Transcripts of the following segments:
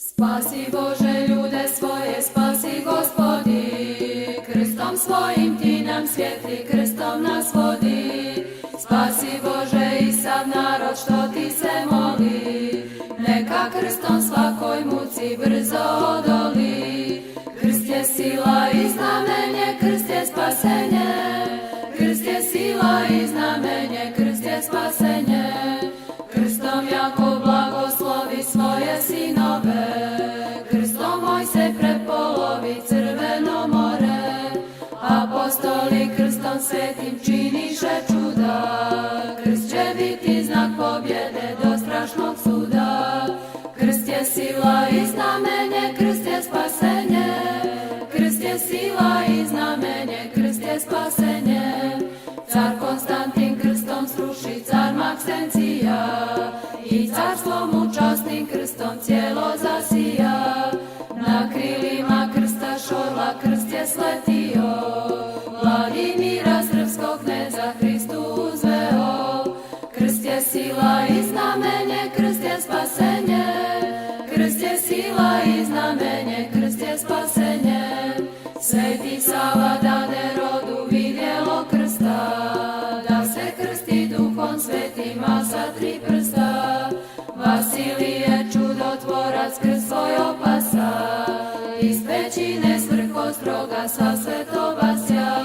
Spasi Bože ljude svoje, spasi Gospodi, krstom svojim ti nam svijetli, krstom nas vodi. Spasi Bože i sav narod što ti se moli, neka krstom svakoj muci brzo odoli. Krst je sila i znamenje, krst je spasenje, krst je sila i znamenje, krst je spasenje. Krstom jako blagoslovi svoje sinove, krstom Mojsej prepolovi crveno more. Apostoli krstom svetim činiše čuda, krst će biti znak pobjede do strašnog suda. Krst je sila i znamenje, krst je spasenje, krst je sila i znamenje, krst je spasenje. Car Konstantin krstom sruši car Maksencija, i carstvo mu časnim krstom cijelo zasija. Na krilima krsta šorla krst je sletio, Vladimira srpskog kneza Hristu uzveo. Krst je sila i znamenje, krst je spasenje, krst je sila i znamenje, krst je spasenje. Sveti Sava dade rodu vidjelo krsta, da se krsti Duhom Svetima sa 3 prsta. Vasilije čudotvorac krst svoj opasa, iz pećine svrhostroga sa svetovasja.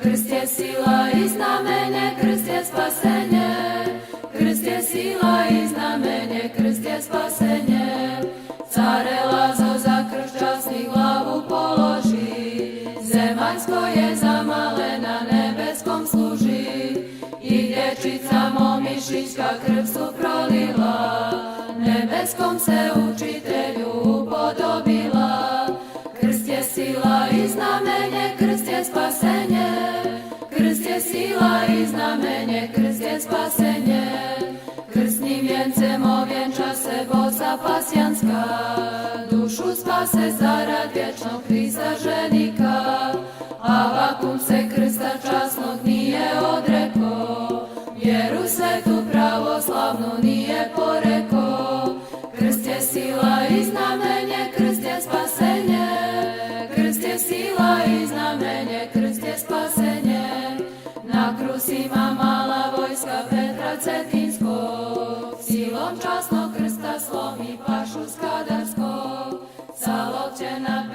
Krst je sila i znamenje, krst je spasenje, krst je sila i znamenje, krst je spasenje. Care Lazo za krst časni glavu položi, zemaljsko je zamalena, nebeskom služi. I dječica Momišićka krv su prolila, nebeskom se učitelju upodobila. Krst je sila i znamenje, krst je spasenje, krst je sila i znamenje, krst je spasenje. Krstnim vjencem ovjenča se bosa pasjanska, dušu spase zarad vječnog Hrista ženika. Avakum se krsta časnog nije odreko, vjeru svetu pravoslavnu nije poreko. Krst je sila i znamenje, krst je spasenje, krst je sila i znamenje, krst je spasenje. Na krusima mala vojska Petra Cetinskog, silom časnog krsta slomi pašu Skadarskog. Sa lokće na